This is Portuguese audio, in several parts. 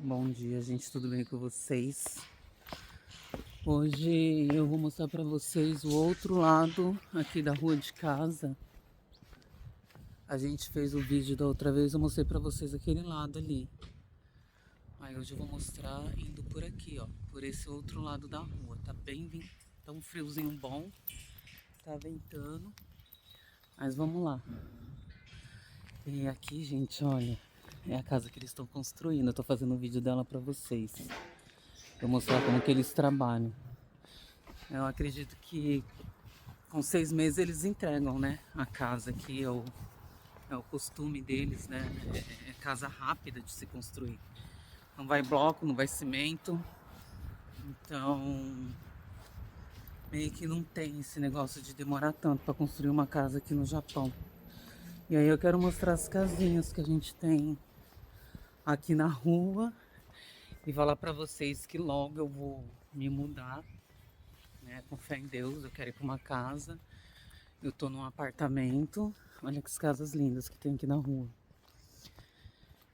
Bom dia, gente, tudo bem com vocês? Hoje eu vou mostrar pra vocês o outro lado aqui da rua de casa. A gente fez o vídeo da outra vez, eu mostrei pra vocês aquele lado ali. Aí hoje eu vou mostrar indo por aqui, ó, por esse outro lado da rua. Tá um friozinho bom, tá ventando, mas vamos lá. E aqui, gente, olha, é a casa que eles estão construindo. Eu tô fazendo um vídeo dela pra vocês. Vou mostrar como que eles trabalham. Eu acredito que com 6 meses eles entregam, né? A casa aqui é o costume deles, né? É casa rápida de se construir. Não vai bloco, não vai cimento. Então, meio que não tem esse negócio de demorar tanto para construir uma casa aqui no Japão. E aí eu quero mostrar as casinhas que a gente tem aqui na rua e falar para vocês que logo eu vou me mudar, né? Com fé em Deus, eu quero ir para uma casa. Eu tô num apartamento. Olha que casas lindas que tem aqui na rua.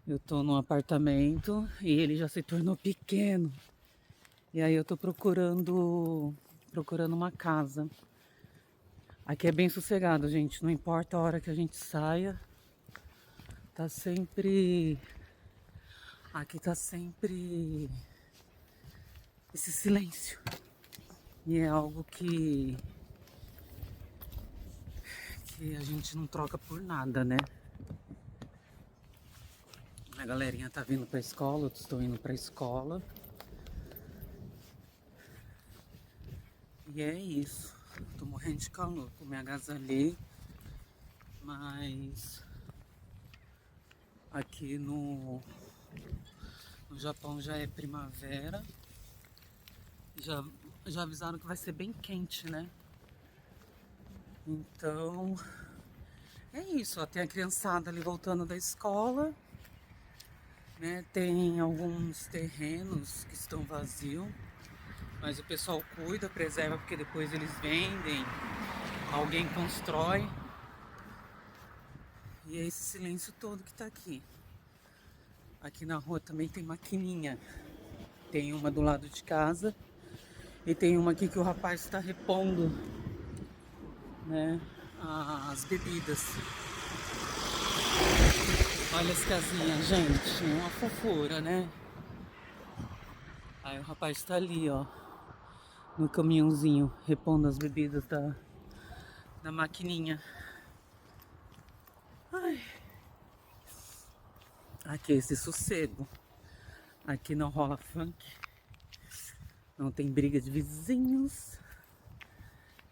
Eu tô num apartamento e ele já se tornou pequeno. E aí eu tô procurando uma casa. Aqui é bem sossegado, gente. Não importa a hora que a gente saia. Tá sempre... Aqui tá sempre esse silêncio. E é algo que a gente não troca por nada, né? A galerinha tá vindo pra escola, eu estou indo pra escola. E é isso. Tô morrendo de calor, me agasalhei, mas aqui no Japão já é primavera. Já, já avisaram que vai ser bem quente, né? Então é isso, ó, tem a criançada ali voltando da escola, né? Tem alguns terrenos que estão vazios, mas o pessoal cuida, preserva, porque depois eles vendem, alguém constrói. E é esse silêncio todo que tá aqui. Aqui na rua também tem maquininha. Tem uma do lado de casa e tem uma aqui que o rapaz está repondo, né, as bebidas. Olha as casinhas, gente, uma fofura, né? Aí o rapaz está ali, ó, no caminhãozinho, repondo as bebidas da maquininha. Ai, aqui é esse sossego. Aqui não rola funk, não tem briga de vizinhos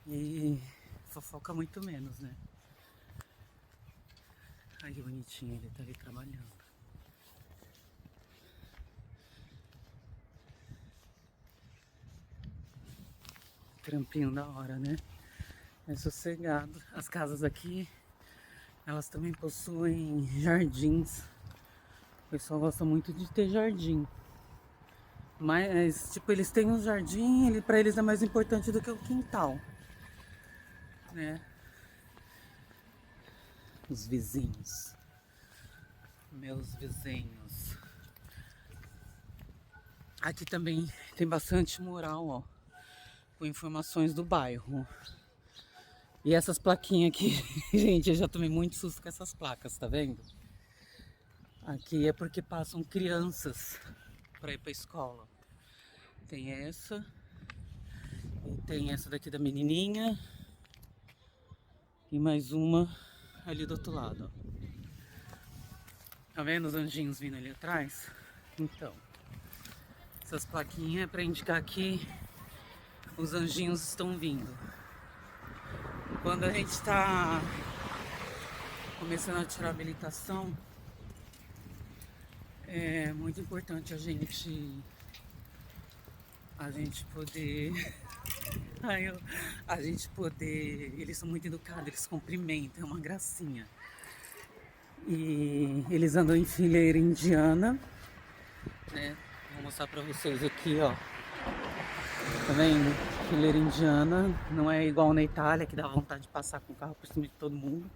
e fofoca muito menos, né? Ai, que bonitinho, ele tá ali trabalhando. Trampinho da hora, né? É sossegado. As casas aqui, elas também possuem jardins. O pessoal gosta muito de ter jardim. Mas, tipo, eles têm um jardim, pra eles é mais importante do que o quintal, né? Os vizinhos. Meus vizinhos. Aqui também tem bastante mural, ó, com informações do bairro. E essas plaquinhas aqui, gente, eu já tomei muito susto com essas placas, tá vendo? Aqui é porque passam crianças para ir para escola. Tem essa e tem essa daqui da menininha e mais uma ali do outro lado. Ó. Tá vendo os anjinhos vindo ali atrás? Então, essas plaquinhas é para indicar que os anjinhos estão vindo. Quando a gente está começando a tirar a habilitação, é muito importante a gente poder a gente poder, eles são muito educados, eles cumprimentam, é uma gracinha. E eles andam em fileira indiana, né? Vou mostrar pra vocês aqui, ó. Tá vendo? Fileira indiana, não é igual na Itália, que dá vontade de passar com o carro por cima de todo mundo.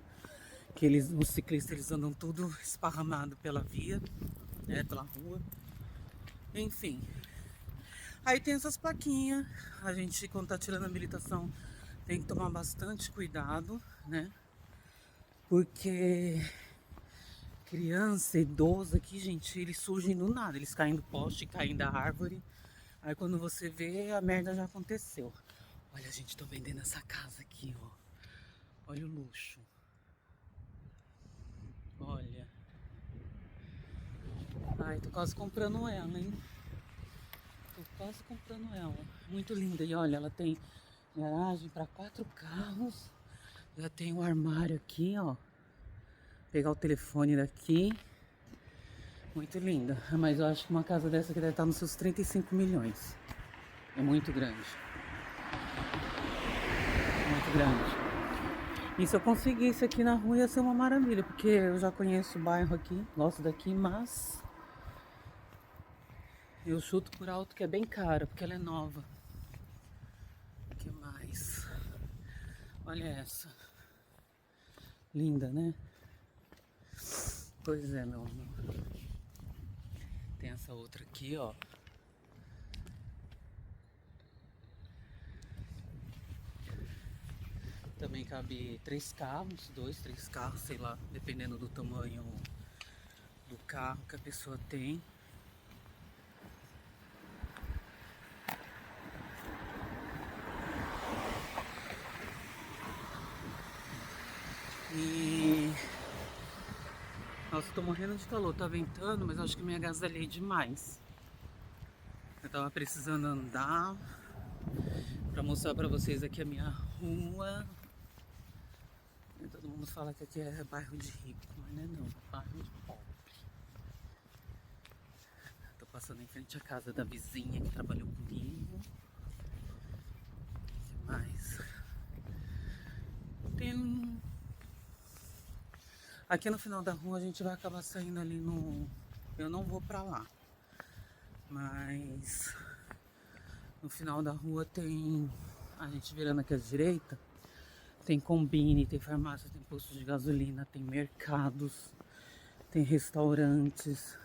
Que os ciclistas, eles andam tudo esparramado pela via, né? Pela rua. Enfim. Aí tem essas plaquinhas. A gente, quando tá tirando a habilitação, tem que tomar bastante cuidado, né? Porque criança, idoso aqui, gente, eles surgem do nada. Eles caem do poste, caem da árvore. Aí quando você vê, a merda já aconteceu. Olha, gente, tô vendendo essa casa aqui, ó. Olha o luxo. Olha. Ai, tô quase comprando ela, hein? Tô quase comprando ela. Muito linda. E olha, ela tem garagem para 4 carros. Já tem um armário aqui, ó. Pegar o telefone daqui. Muito linda. Mas eu acho que uma casa dessa aqui deve estar nos seus 35 milhões. É muito grande. Muito grande. E se eu conseguisse aqui na rua ia ser uma maravilha, porque eu já conheço o bairro aqui, gosto daqui, mas eu chuto por alto que é bem cara, porque ela é nova. O que mais? Olha essa. Linda, né? Pois é, meu amor. Tem essa outra aqui, ó. Também cabe 3 carros, 2, 3 carros, sei lá, dependendo do tamanho do carro que a pessoa tem. E... Nossa, eu tô morrendo de calor, tá ventando, mas acho que me agasalhei demais. Eu tava precisando andar pra mostrar pra vocês aqui a minha rua. E todo mundo fala que aqui é bairro de rico, mas não é não, é bairro de pobre. Tô passando em frente à casa da vizinha que trabalhou comigo. O que mais? Tem... Aqui no final da rua a gente vai acabar saindo ali no... Eu não vou pra lá. Mas... No final da rua tem... A gente virando aqui à direita. Tem combine, tem farmácia, tem posto de gasolina, tem mercados. Tem restaurantes.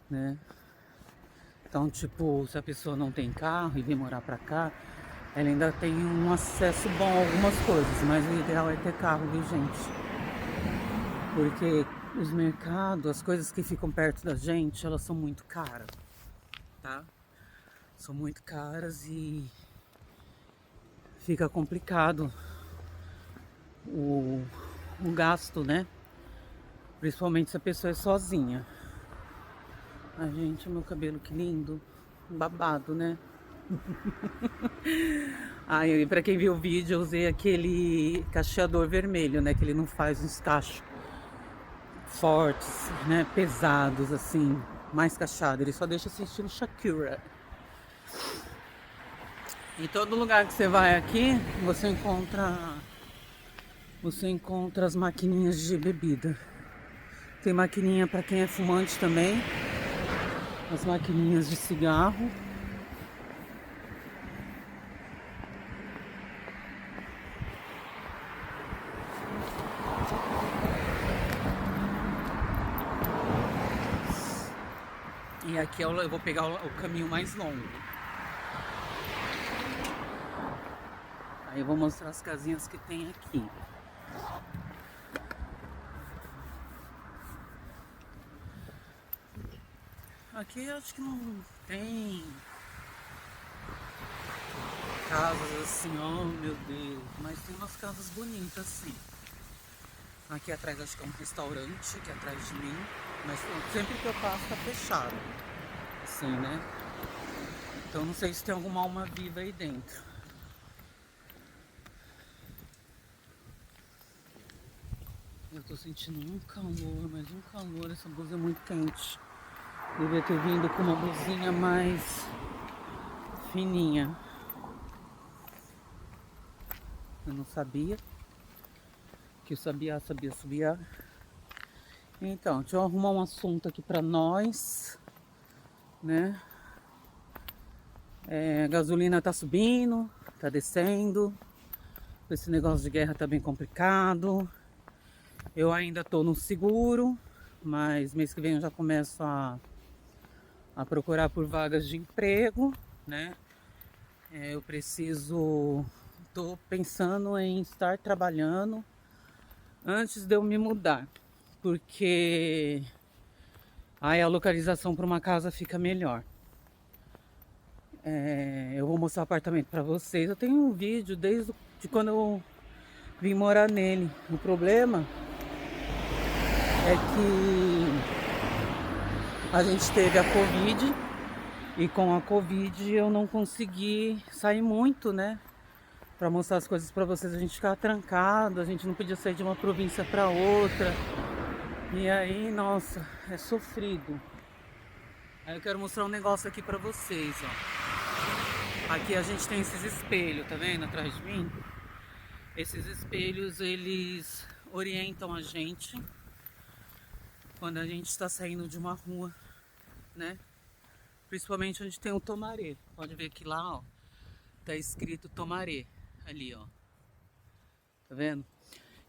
Né? Então, tipo, se a pessoa não tem carro e vem morar pra cá, ela ainda tem um acesso bom a algumas coisas, mas o ideal é ter carro, viu, gente? Porque os mercados, as coisas que ficam perto da gente, elas são muito caras, tá? São muito caras e fica complicado o, o gasto, né? Principalmente se a pessoa é sozinha. Ai, gente, o meu cabelo que lindo, babado, né? Ai, pra quem viu o vídeo, eu usei aquele cacheador vermelho, né? Que ele não faz uns cachos fortes, né? Pesados, assim, mais cacheado. Ele só deixa esse estilo Shakira. Em todo lugar que você vai aqui, você encontra as maquininhas de bebida. Tem maquininha pra quem é fumante também. As maquininhas de cigarro. E aqui eu vou pegar o caminho mais longo. Aí eu vou mostrar as casinhas que tem aqui. Aqui acho que não tem casas assim, oh meu Deus. Mas tem umas casas bonitas assim. Aqui atrás acho que é um restaurante, aqui atrás de mim. Mas sempre que eu passo tá fechado. Assim, né? Então não sei se tem alguma alma viva aí dentro. Eu tô sentindo um calor, mas um calor. Essa blusa é muito quente. Devia ter vindo com uma blusinha mais fininha. Eu não sabia. Que o sabiá sabia subiar. Então, deixa eu arrumar um assunto aqui pra nós. Né? A gasolina tá subindo, tá descendo. Esse negócio de guerra tá bem complicado. Eu ainda tô no seguro, mas mês que vem eu já começo a a procurar por vagas de emprego, né? Eu tô pensando em estar trabalhando antes de eu me mudar, porque aí a localização para uma casa fica melhor. Eu vou mostrar o apartamento para vocês. Eu tenho um vídeo desde de quando eu vim morar nele. O problema é que a gente teve a Covid e com a Covid eu não consegui sair muito, né? Para mostrar as coisas para vocês. A gente ficava trancado, a gente não podia sair de uma província para outra. E aí, nossa, é sofrido. Aí eu quero mostrar um negócio aqui para vocês, ó. Aqui a gente tem esses espelhos, tá vendo atrás de mim? Esses espelhos, eles orientam a gente quando a gente está saindo de uma rua, né? Principalmente onde tem o Tomaré. Pode ver que lá, ó, tá escrito Tomaré, ali, ó. Tá vendo?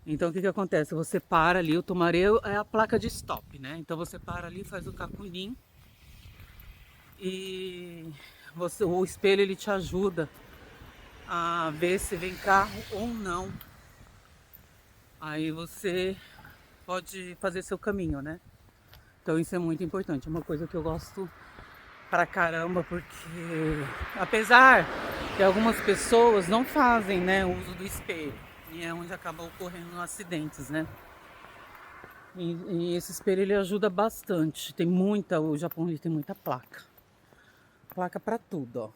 Então o que que acontece? Você para ali, o Tomaré é a placa de stop, né? Então você para ali, faz o caculim e o espelho ele te ajuda a ver se vem carro ou não. Aí você pode fazer seu caminho, né? Então isso é muito importante, é uma coisa que eu gosto pra caramba, porque apesar que algumas pessoas não fazem, né, o uso do espelho, e é onde acaba ocorrendo acidentes, né? E esse espelho ele ajuda bastante. O Japão ele tem muita placa. Placa pra tudo, ó.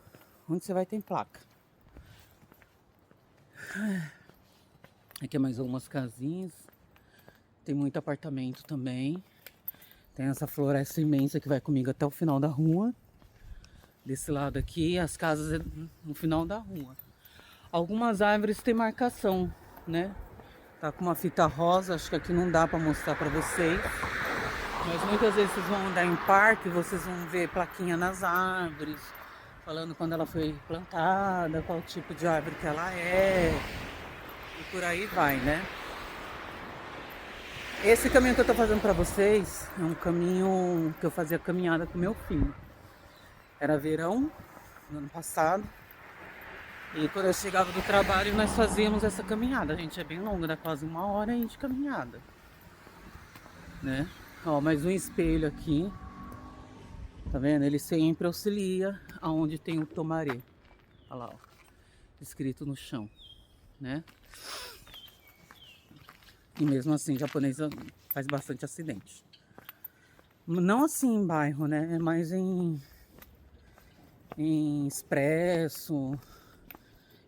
Onde você vai tem placa. Aqui é mais algumas casinhas. Tem muito apartamento também. Tem essa floresta imensa que vai comigo até o final da rua. Desse lado aqui, as casas é no final da rua. Algumas árvores têm marcação, né? Tá com uma fita rosa, acho que aqui não dá pra mostrar pra vocês. Mas muitas vezes vocês vão andar em parque, vocês vão ver plaquinha nas árvores, falando quando ela foi plantada, qual tipo de árvore que ela é. E por aí vai, né? Esse caminho que eu tô fazendo pra vocês é um caminho que eu fazia caminhada com meu filho. Era verão, no ano passado. E quando eu chegava do trabalho, nós fazíamos essa caminhada. A gente é bem longa, dá quase 1 hora aí de caminhada, né? Ó, mais um espelho aqui. Tá vendo? Ele sempre auxilia aonde tem o Tomaré. Olha lá, ó, escrito no chão, né? E mesmo assim, japonês faz bastante acidente. Não assim em bairro, né? É mais em expresso,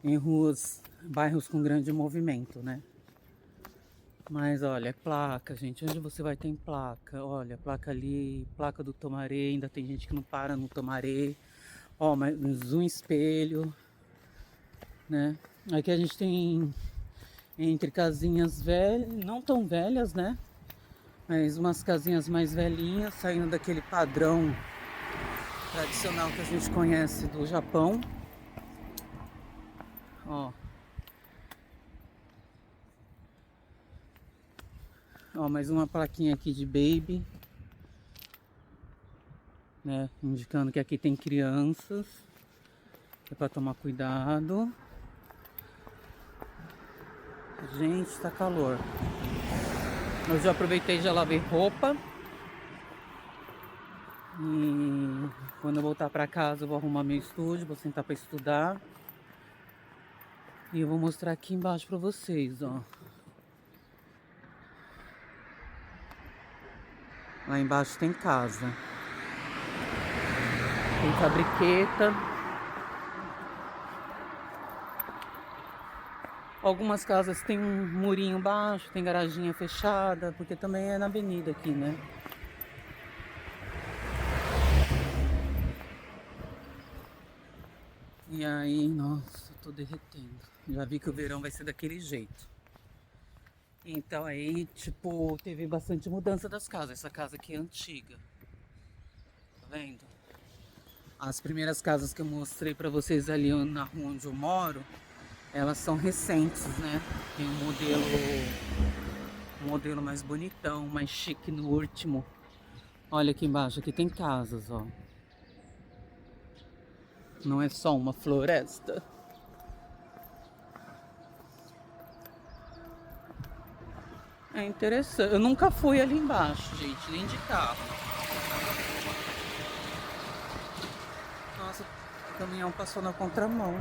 em ruas, bairros com grande movimento, né? Mas olha, é placa, gente. Onde você vai tem placa. Olha, placa ali, placa do Tomaré. Ainda tem gente que não para no Tomaré. Ó, mais um espelho, né? Aqui a gente tem entre casinhas velhas, não tão velhas, né? Mas umas casinhas mais velhinhas, saindo daquele padrão tradicional que a gente conhece do Japão. Ó. Ó, mais uma plaquinha aqui de baby, né? Indicando que aqui tem crianças, é para tomar cuidado. Gente, tá calor. Eu já aproveitei, já lavei roupa. E quando eu voltar para casa eu vou arrumar meu estúdio, vou sentar para estudar. E eu vou mostrar aqui embaixo para vocês, ó. Lá embaixo tem casa. Tem fabriqueta. Algumas casas tem um murinho baixo, tem garaginha fechada, porque também é na avenida aqui, né? E aí, nossa, eu tô derretendo. Já vi que o verão vai ser daquele jeito. Então aí, tipo, teve bastante mudança das casas. Essa casa aqui é antiga. Tá vendo? As primeiras casas que eu mostrei pra vocês ali na rua onde eu moro, elas são recentes, né? Tem um modelo mais bonitão, mais chique no último. Olha aqui embaixo, aqui tem casas, ó. Não é só uma floresta. É interessante. Eu nunca fui ali embaixo, gente, nem de carro. Nossa, o caminhão passou na contramão.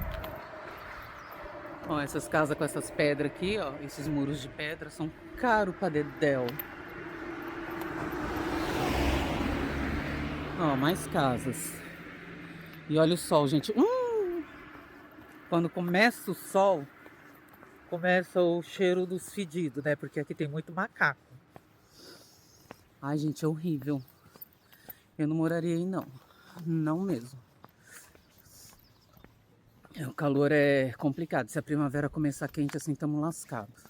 Ó, essas casas com essas pedras aqui, ó, esses muros de pedra são caro pra dedéu. Ó, mais casas. E olha o sol, gente. Quando começa o sol, começa o cheiro dos fedidos, né? Porque aqui tem muito macaco. Ai, gente, é horrível. Eu não moraria aí, não. Não mesmo. O calor é complicado. Se a primavera começar quente assim, estamos lascados.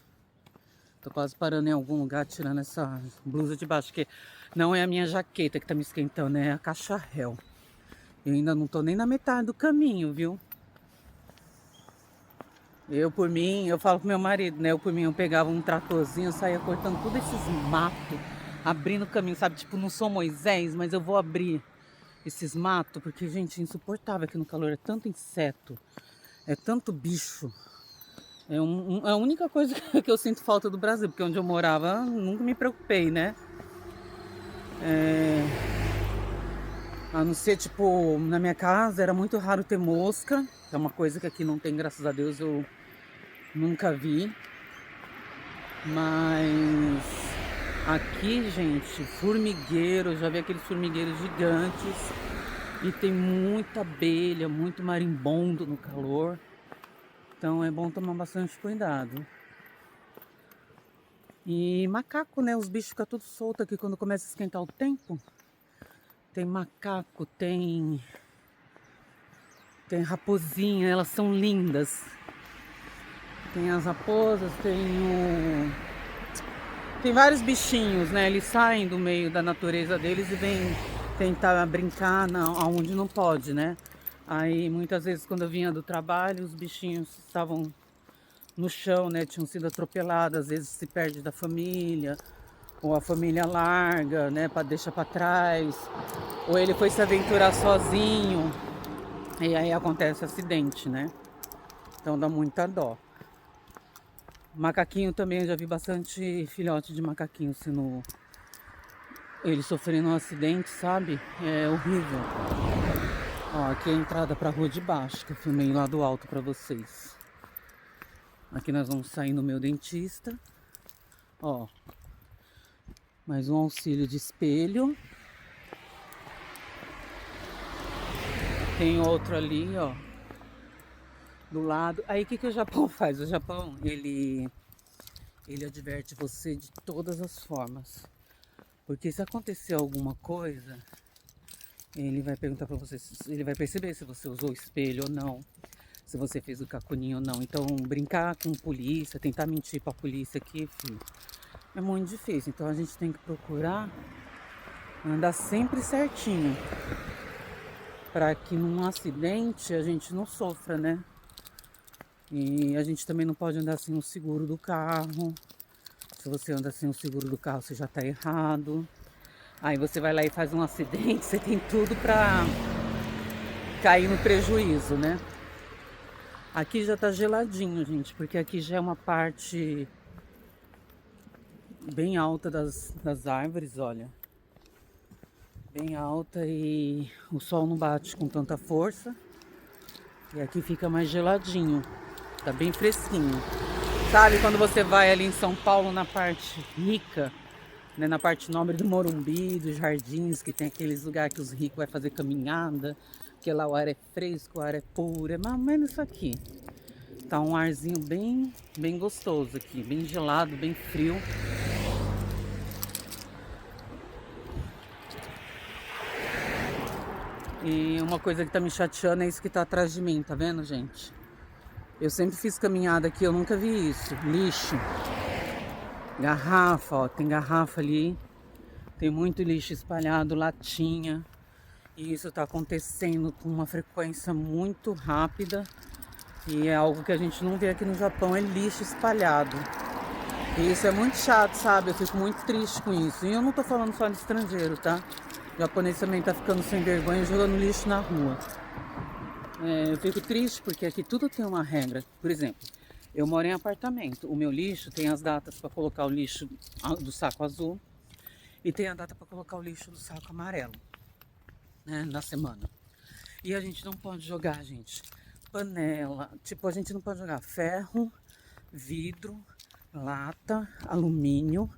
Tô quase parando em algum lugar, tirando essa blusa de baixo, que não é a minha jaqueta que tá me esquentando, é a cacharel. Eu ainda não tô nem na metade do caminho, viu? Eu, por mim, eu falo pro meu marido, né? Eu, por mim, eu pegava um tratorzinho, saía cortando todos esses matos, abrindo caminho, sabe? Tipo, não sou Moisés, mas eu vou abrir esses matos, porque, gente, é insuportável aqui no calor. É tanto inseto, é tanto bicho. É a única coisa que eu sinto falta do Brasil, porque onde eu morava, nunca me preocupei, né? A não ser, tipo, na minha casa era muito raro ter mosca, que é uma coisa que aqui não tem, graças a Deus, eu nunca vi. Mas aqui, gente, formigueiro, eu já vi aqueles formigueiros gigantes. E tem muita abelha, muito marimbondo no calor. Então é bom tomar bastante cuidado. E macaco, né? Os bichos ficam tudo soltos aqui quando começa a esquentar o tempo. Tem macaco, tem raposinha, elas são lindas. Tem as raposas, tem vários bichinhos, né? Eles saem do meio da natureza deles e vêm tentar brincar aonde não pode, né? Aí muitas vezes quando eu vinha do trabalho, os bichinhos estavam no chão, né? Tinham sido atropelados, às vezes se perde da família, ou a família larga, né? Deixa para trás, ou ele foi se aventurar sozinho, e aí acontece acidente, né? Então dá muita dó. Macaquinho também, eu já vi bastante filhote de macaquinho sendo ele sofrendo um acidente, sabe? É horrível. Ó, aqui é a entrada pra rua de baixo, que eu filmei lá do alto pra vocês. Aqui nós vamos sair no meu dentista. Ó, mais um auxílio de espelho. Tem outro ali, ó, do lado. Aí o que o Japão faz? O Japão, ele adverte você de todas as formas. Porque se acontecer alguma coisa, ele vai perguntar pra você, ele vai perceber se você usou o espelho ou não, se você fez o cacuninho ou não. Então, brincar com polícia, tentar mentir pra polícia aqui, filho, é muito difícil. Então, a gente tem que procurar andar sempre certinho, para que num acidente a gente não sofra, né? E a gente também não pode andar sem o seguro do carro. Se você anda sem o seguro do carro, você já tá errado. Aí você vai lá e faz um acidente, você tem tudo pra cair no prejuízo, né? Aqui já tá geladinho, gente, porque aqui já é uma parte bem alta das árvores, olha. Bem alta e o sol não bate com tanta força. E aqui fica mais geladinho, tá bem fresquinho. Sabe quando você vai ali em São Paulo na parte rica, né, na parte nobre do Morumbi, dos jardins, que tem aqueles lugares que os ricos vão fazer caminhada, que lá o ar é fresco, o ar é puro, é mais ou menos isso aqui. Tá um arzinho bem gostoso aqui, bem gelado, bem frio. E uma coisa que tá me chateando é isso que tá atrás de mim, tá vendo, gente? Eu sempre fiz caminhada aqui, eu nunca vi isso. Lixo. Garrafa, ó, tem garrafa ali. Tem muito lixo espalhado, latinha. E isso tá acontecendo com uma frequência muito rápida. E é algo que a gente não vê aqui no Japão, é lixo espalhado. E isso é muito chato, sabe? Eu fico muito triste com isso. E eu não tô falando só de estrangeiro, tá? O japonês também tá ficando sem vergonha jogando lixo na rua. eu fico triste porque aqui tudo tem uma regra. Por exemplo, eu moro em apartamento. O meu lixo tem as datas para colocar o lixo do saco azul e tem a data para colocar o lixo do saco amarelo, né, na semana. E a gente não pode jogar, gente, panela. Tipo, a gente não pode jogar ferro, vidro, lata, alumínio,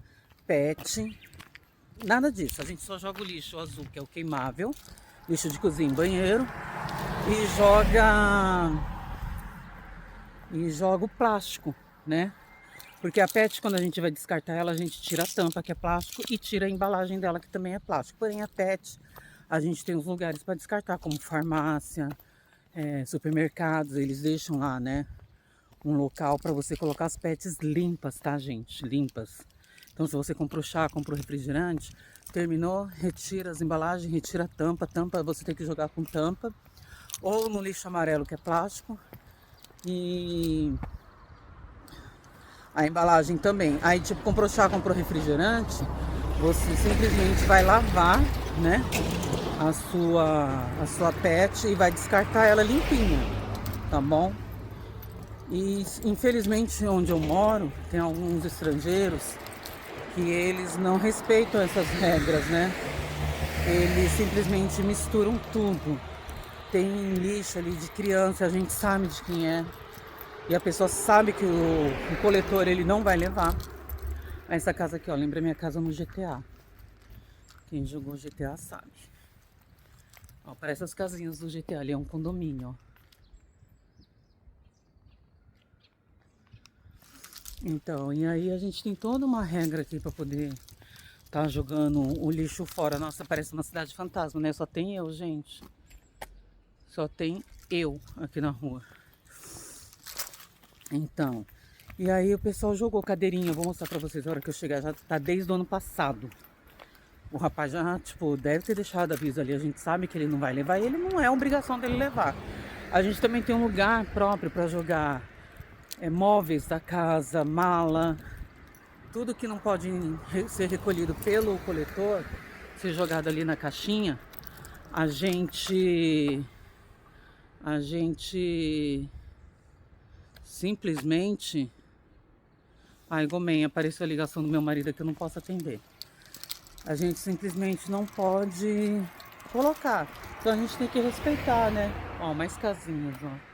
PET, nada disso. A gente só joga o lixo azul, que é o queimável, lixo de cozinha e banheiro, e joga o plástico, né? Porque a PET, quando a gente vai descartar ela, a gente tira a tampa, que é plástico, e tira a embalagem dela, que também é plástico. Porém, a PET, a gente tem os lugares para descartar, como farmácia, supermercados, eles deixam lá, né, um local para você colocar as PETs limpas, tá, gente? Limpas. Então, se você comprou chá, comprou refrigerante, terminou, retira as embalagens, retira a tampa. Tampa você tem que jogar com tampa, ou no lixo amarelo, que é plástico, e a embalagem também. Aí, tipo, comprou chá, comprou refrigerante, você simplesmente vai lavar, né, a sua PET e vai descartar ela limpinha, tá bom? E infelizmente onde eu moro tem alguns estrangeiros que eles não respeitam essas regras, né? Eles simplesmente misturam tudo. Tem lixo ali de criança, a gente sabe de quem é. E a pessoa sabe que o coletor ele não vai levar. Essa casa aqui, ó, lembra minha casa no GTA. Quem jogou GTA sabe. Ó, parece as casinhas do GTA, ali é um condomínio, ó. Então, e aí a gente tem toda uma regra aqui para poder tá jogando o lixo fora. Nossa, parece uma cidade fantasma, né? Só tem eu, gente. Só tem eu aqui na rua. Então, e aí o pessoal jogou cadeirinha. Eu vou mostrar pra vocês a hora que eu chegar. Já tá desde o ano passado. O rapaz já, tipo, deve ter deixado aviso ali. A gente sabe que ele não vai levar. E ele não é obrigação dele levar. A gente também tem um lugar próprio para jogar móveis da casa, mala. Tudo que não pode ser recolhido pelo coletor, ser jogado ali na caixinha, a gente simplesmente... Ai, Gomen, apareceu a ligação do meu marido que eu não posso atender. A gente simplesmente não pode colocar. Então a gente tem que respeitar, né? Ó, mais casinhas, ó.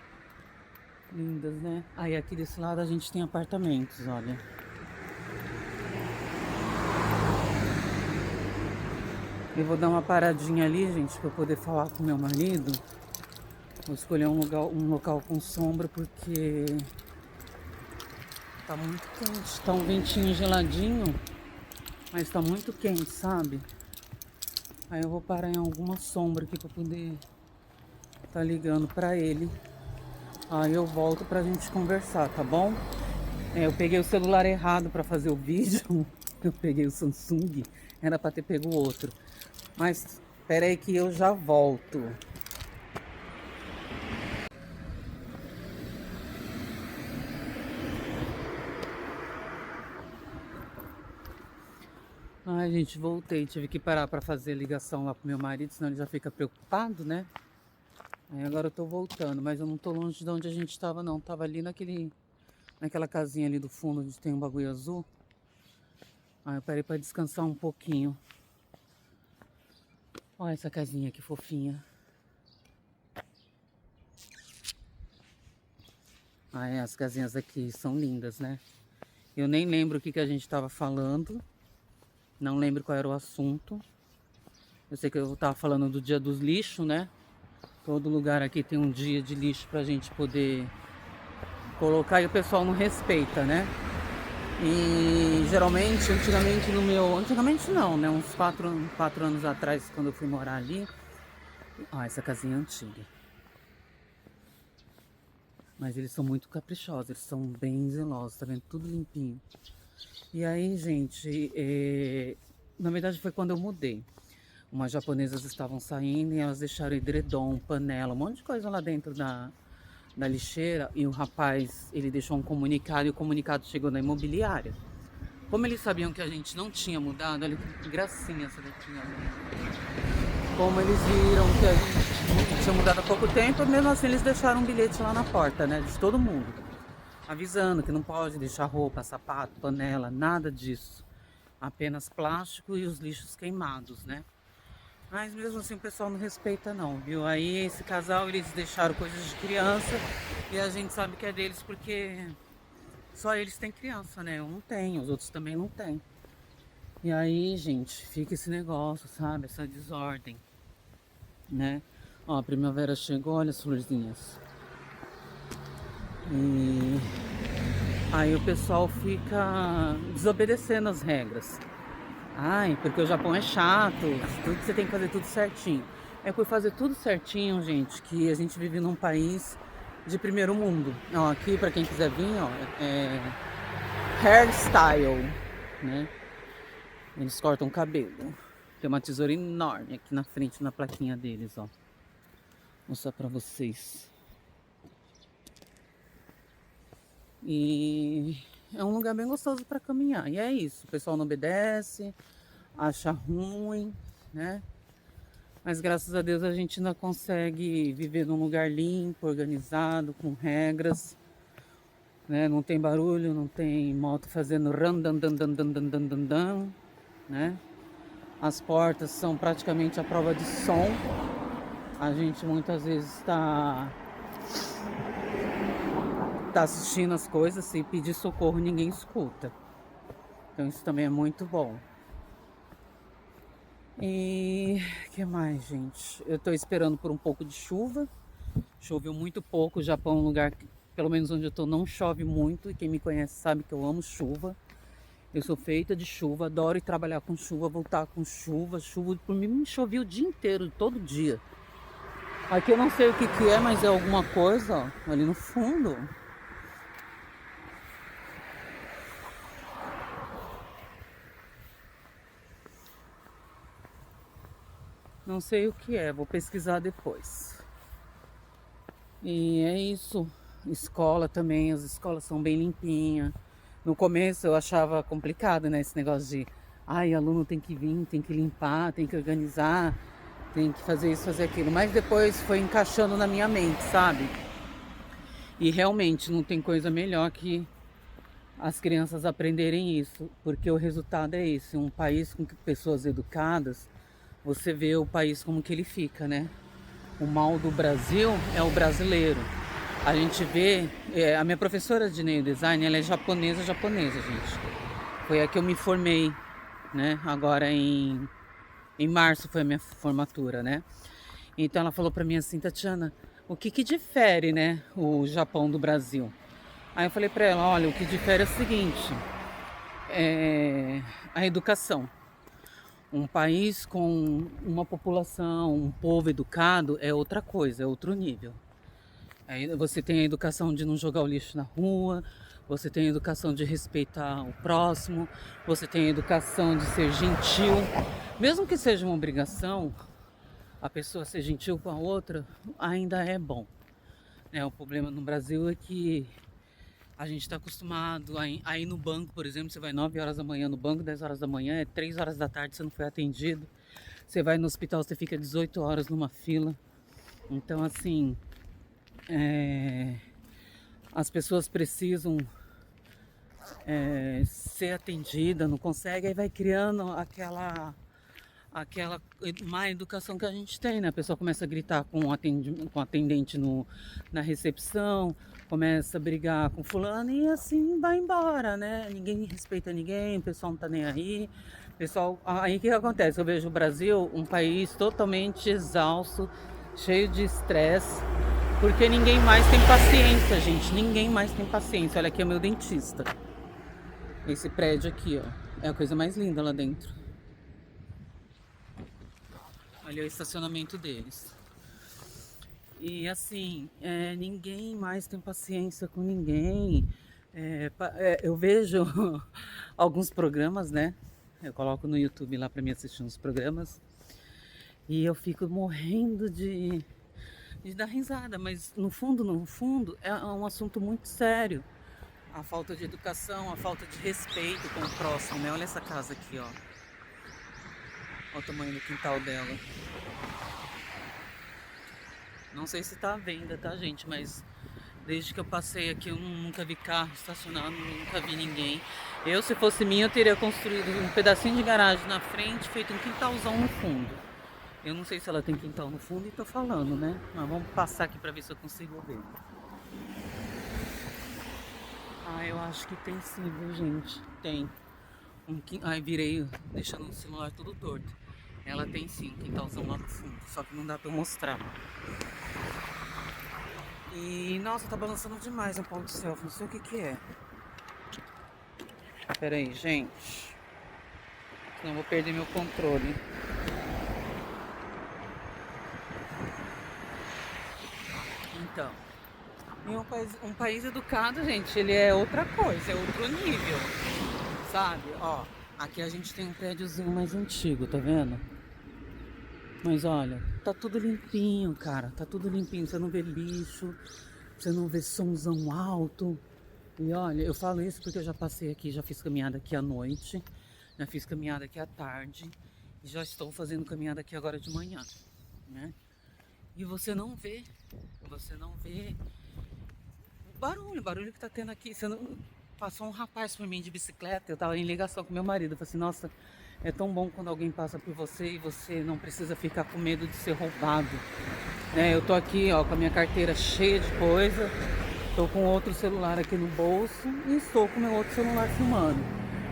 Lindas, né? Aí aqui desse lado a gente tem apartamentos, olha. Eu vou dar uma paradinha ali, gente, para poder falar com meu marido. Vou escolher um local com sombra, porque tá muito quente. Tá um ventinho geladinho, mas tá muito quente, sabe? Aí eu vou parar em alguma sombra aqui para poder tá ligando para ele. Aí eu volto pra gente conversar, tá bom? Eu peguei o celular errado para fazer o vídeo. Eu peguei o Samsung, era para ter pego o outro. Mas espera aí que eu já volto. Ai, gente, voltei. Tive que parar para fazer a ligação lá pro meu marido, senão ele já fica preocupado, né? Aí agora eu tô voltando, mas eu não tô longe de onde a gente tava, não. Tava ali naquela casinha ali do fundo, onde tem um bagulho azul. Aí eu parei para descansar um pouquinho. Olha essa casinha que fofinha. As casinhas aqui são lindas, né? Eu nem lembro o que a gente estava falando. Não lembro qual era o assunto. Eu sei que eu estava falando do dia dos lixos, né? Todo lugar aqui tem um dia de lixo pra gente poder colocar e o pessoal não respeita, né? E geralmente, antigamente não, né? Uns 4 anos atrás, quando eu fui morar ali. Essa casinha é antiga. Mas eles são muito caprichosos, eles são bem zelosos, tá vendo? Tudo limpinho. E aí, gente, na verdade foi quando eu mudei. Umas japonesas estavam saindo e elas deixaram edredom, panela, um monte de coisa lá dentro da lixeira. E o rapaz, ele deixou um comunicado e o comunicado chegou na imobiliária. Como eles sabiam que a gente não tinha mudado, olha que gracinha essa daqui, ó. Como eles viram que a gente tinha mudado há pouco tempo, mesmo assim eles deixaram um bilhete lá na porta, né? De todo mundo. Avisando que não pode deixar roupa, sapato, panela, nada disso. Apenas plástico e os lixos queimados, né? Mas mesmo assim o pessoal não respeita não, viu? Aí esse casal, eles deixaram coisas de criança e a gente sabe que é deles porque só eles têm criança, né? Eu não tenho, os outros também não têm. E aí, gente, fica esse negócio, sabe? Essa desordem, né? Ó, a primavera chegou, olha as florzinhas. E aí o pessoal fica desobedecendo as regras. Ai, porque o Japão é chato, tudo você tem que fazer tudo certinho. É por fazer tudo certinho, gente, que a gente vive num país de primeiro mundo. Ó, aqui para quem quiser vir, ó, é hairstyle, né? Eles cortam o cabelo. Tem uma tesoura enorme aqui na frente na plaquinha deles, ó. Vou mostrar pra vocês. E é um lugar bem gostoso para caminhar. E é isso, o pessoal não obedece, acha ruim, né? Mas graças a Deus a gente ainda consegue viver num lugar limpo, organizado, com regras, né? Não tem barulho, não tem moto fazendo randandandandandandandan, né? As portas são praticamente a prova de som. A gente muitas vezes está assistindo as coisas, se pedir socorro ninguém escuta. Então isso também é muito bom. E o que mais, gente? Eu tô esperando por um pouco de chuva. Choveu muito pouco. O Japão é um lugar que, pelo menos onde eu tô, não chove muito. E quem me conhece sabe que eu amo chuva. Eu sou feita de chuva, adoro ir trabalhar com chuva, voltar com chuva. Chuva, por mim, me chovia o dia inteiro, todo dia. Aqui eu não sei o que que é, mas é alguma coisa, ó, ali no fundo. Não sei o que é, vou pesquisar depois. E é isso. Escola também, as escolas são bem limpinhas. No começo eu achava complicado, né? Esse negócio de, ai, aluno tem que vir, tem que limpar, tem que organizar, tem que fazer isso, fazer aquilo. Mas depois foi encaixando na minha mente, sabe? E realmente não tem coisa melhor que as crianças aprenderem isso, porque o resultado é esse. Um país com pessoas educadas, você vê o país como que ele fica, né? O mal do Brasil é o brasileiro. A gente vê, a minha professora de Neo Design, ela é japonesa, gente. Foi a que eu me formei, né? Agora em março foi a minha formatura, né? Então ela falou pra mim assim, Tatiana, o que que difere, né, o Japão do Brasil? Aí eu falei pra ela, olha, o que difere é o seguinte, é a educação. Um país com uma população, um povo educado é outra coisa, é outro nível. Aí você tem a educação de não jogar o lixo na rua, você tem a educação de respeitar o próximo, você tem a educação de ser gentil. Mesmo que seja uma obrigação, a pessoa ser gentil com a outra ainda é bom. O problema no Brasil é que a gente está acostumado a ir no banco, por exemplo, você vai 9 horas da manhã no banco, 10 horas da manhã, é 3 horas da tarde, você não foi atendido. Você vai no hospital, você fica 18 horas numa fila. Então, assim, as pessoas precisam ser atendidas, não conseguem, aí vai criando aquela má educação que a gente tem, né? A pessoa começa a gritar com o atendente na recepção, começa a brigar com fulano e assim vai embora, né? Ninguém respeita ninguém, o pessoal não tá nem aí. Pessoal, aí o que acontece? Eu vejo o Brasil um país totalmente exausto, cheio de estresse, porque ninguém mais tem paciência, gente. Ninguém mais tem paciência. Olha aqui é o meu dentista. Esse prédio aqui, ó, é a coisa mais linda lá dentro. Olha o estacionamento deles. E assim, ninguém mais tem paciência com ninguém. Eu vejo alguns programas, né? Eu coloco no YouTube lá para mim assistir uns programas. E eu fico morrendo de dar risada. Mas no fundo, é um assunto muito sério. A falta de educação, a falta de respeito com o próximo, né? Olha essa casa aqui, ó. Olha o tamanho do quintal dela. Não sei se tá à venda, tá, gente? Mas desde que eu passei aqui, eu nunca vi carro estacionando, nunca vi ninguém. Eu, se fosse minha, eu teria construído um pedacinho de garagem na frente, feito um quintalzão no fundo. Eu não sei se ela tem quintal no fundo e tô falando, né? Mas vamos passar aqui pra ver se eu consigo ver. Ah, eu acho que tem sim, viu, gente? Tem. Ai, virei deixando o celular todo torto. Ela tem sim um quintalzão lá no fundo, só que não dá pra eu mostrar. E, nossa, tá balançando demais a pau do céu, não sei o que que é. Pera aí, gente. Senão eu vou perder meu controle. Então, em um país educado, gente, ele é outra coisa, é outro nível, sabe? Ó, aqui a gente tem um prédiozinho mais antigo, tá vendo? Mas olha, tá tudo limpinho, cara, tá tudo limpinho, você não vê lixo, você não vê somzão alto. E olha, eu falo isso porque eu já passei aqui, já fiz caminhada aqui à noite, já fiz caminhada aqui à tarde, e já estou fazendo caminhada aqui agora de manhã, né? E você não vê o barulho que tá tendo aqui. Você não... Passou um rapaz por mim de bicicleta, eu tava em ligação com meu marido, eu falei assim, nossa, é tão bom quando alguém passa por você e você não precisa ficar com medo de ser roubado, né? Eu tô aqui, ó, com a minha carteira cheia de coisa, tô com outro celular aqui no bolso e estou com meu outro celular filmando.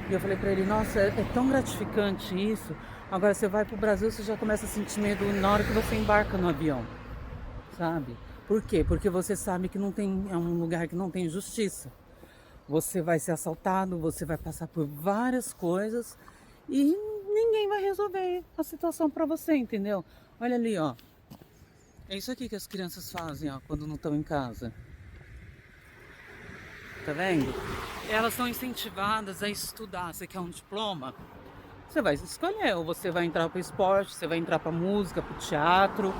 E eu falei pra ele, nossa, é tão gratificante isso. Agora você vai pro Brasil, você já começa a sentir medo na hora que você embarca no avião, sabe? Por quê? Porque você sabe que não tem, é um lugar que não tem justiça. Você vai ser assaltado, você vai passar por várias coisas e ninguém vai resolver a situação pra você, entendeu? Olha ali, ó. É isso aqui que as crianças fazem, ó, quando não estão em casa. Tá vendo? Elas são incentivadas a estudar. Você quer um diploma? Você vai escolher, ou você vai entrar para o esporte, você vai entrar para música, para o teatro,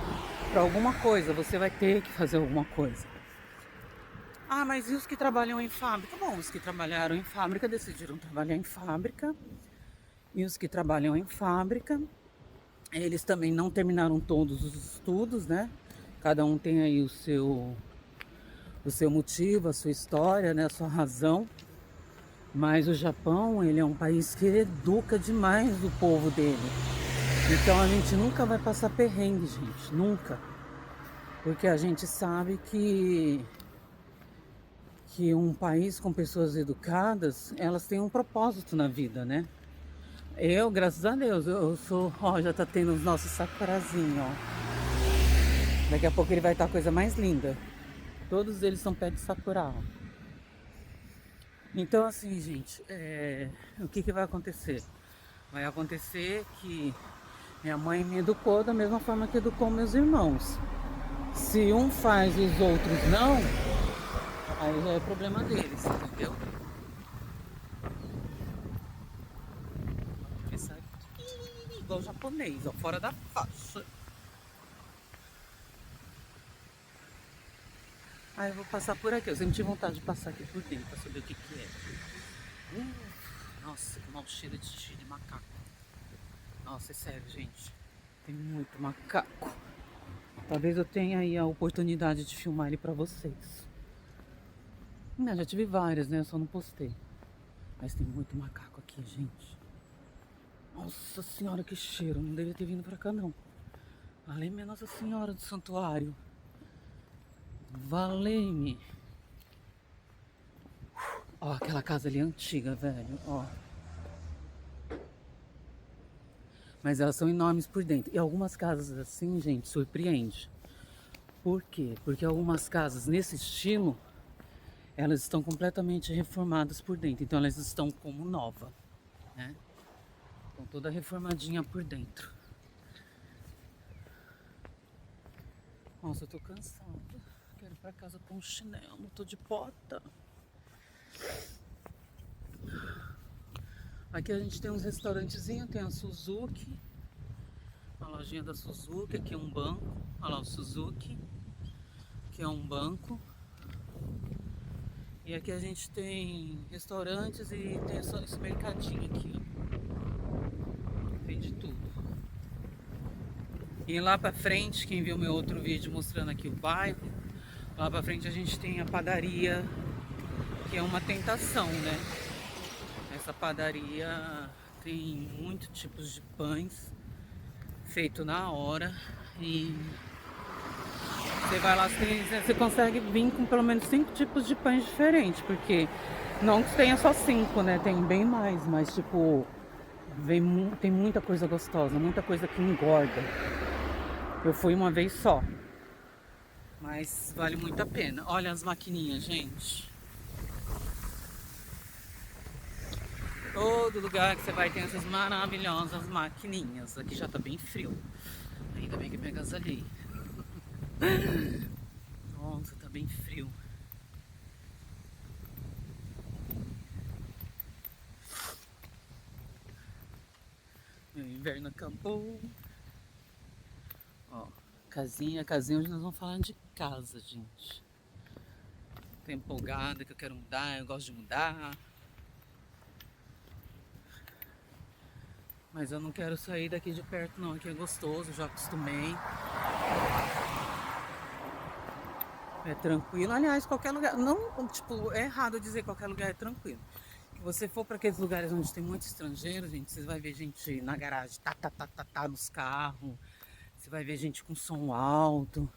para alguma coisa. Você vai ter que fazer alguma coisa. Ah, mas e os que trabalham em fábrica? Bom, os que trabalharam em fábrica decidiram trabalhar em fábrica. E os que trabalham em fábrica, eles também não terminaram todos os estudos, né? Cada um tem aí o seu motivo, a sua história, né? A sua razão. Mas o Japão, ele é um país que educa demais o povo dele. Então a gente nunca vai passar perrengue, gente, nunca. Porque a gente sabe que um país com pessoas educadas, elas têm um propósito na vida, né? Eu, graças a Deus, eu sou, ó, já tá tendo os nossos sakurazinhos, ó. Daqui a pouco ele vai estar a coisa mais linda. Todos eles são pé de sakura, ó. Então assim, gente, o que que vai acontecer? Vai acontecer que minha mãe me educou da mesma forma que educou meus irmãos. Se um faz e os outros não, aí já é problema deles, entendeu? Pensar igual japonês, ó, fora da faixa. Aí eu vou passar por aqui. Eu sempre tive vontade de passar aqui por dentro pra saber o que que é. Nossa, que mau cheiro de xixi de macaco. Nossa, é sério, gente. Tem muito macaco. Talvez eu tenha aí a oportunidade de filmar ele pra vocês. Não, já tive várias, né? Eu só não postei. Mas tem muito macaco aqui, gente. Nossa senhora, que cheiro. Não deveria ter vindo pra cá, não. Valeu, minha Nossa Senhora do Santuário. Valeu-me. Ó, aquela casa ali é antiga, velho. Ó. Mas elas são enormes por dentro. E algumas casas assim, gente, surpreende. Por quê? Porque algumas casas nesse estilo, elas estão completamente reformadas por dentro. Então elas estão como nova, né? Estão toda reformadinha por dentro. Nossa, eu tô cansada. Quero ir pra casa com um chinelo. Tô de bota. Aqui a gente tem uns restaurantezinhos. Tem a Suzuki. A lojinha da Suzuki. Aqui é um banco. Olha lá o Suzuki. Aqui é um banco. E aqui a gente tem restaurantes e tem esse mercadinho aqui, ó. Tem de tudo. E lá pra frente, quem viu meu outro vídeo mostrando aqui o bairro, lá pra frente a gente tem a padaria, que é uma tentação, né? Essa padaria tem muitos tipos de pães feito na hora e você vai lá, você consegue vir com pelo menos 5 tipos de pães diferentes, porque não que tenha só 5, né? Tem bem mais, mas tipo, tem muita coisa gostosa, muita coisa que engorda. Eu fui uma vez só, mas vale muito a pena. Olha as maquininhas, gente. Todo lugar que você vai tem essas maravilhosas maquininhas. Aqui já tá bem frio. Ainda bem que me agasalhei. Nossa, tá bem frio. Meu inverno acabou. Ó, casinha, casinha. Hoje nós vamos falar de casa, gente. Tô empolgada que eu quero mudar, eu gosto de mudar. Mas eu não quero sair daqui de perto não, aqui é gostoso, já acostumei. É tranquilo, aliás, qualquer lugar, não, tipo, é errado dizer que qualquer lugar é tranquilo. Se você for para aqueles lugares onde tem muito estrangeiro, gente, você vai ver gente na garagem, tá nos carros. Você vai ver gente com som alto.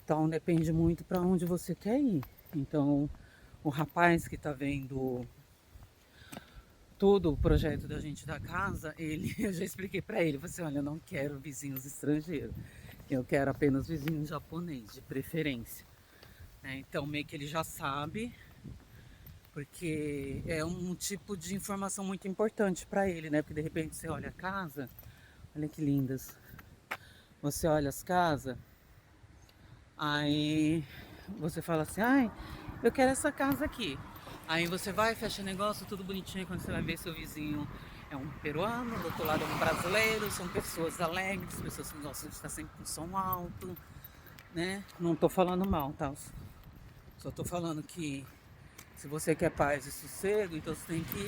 Então depende muito para onde você quer ir. Então, o rapaz que tá vendo todo o projeto da gente da casa, eu já expliquei para ele, falei assim, olha, eu não quero vizinhos estrangeiros, eu quero apenas vizinhos japonês, de preferência. Então meio que ele já sabe, porque é um tipo de informação muito importante para ele, né? Porque de repente você olha a casa, olha que lindas, você olha as casas, aí você fala assim, ai, eu quero essa casa aqui. Aí você vai, fecha negócio, tudo bonitinho, quando você vai ver seu vizinho é um peruano, do outro lado é um brasileiro, são pessoas alegres, pessoas que gostam de estar sempre com som alto, né? Não tô falando mal, tá? Só tô falando que se você quer paz e sossego, então você tem que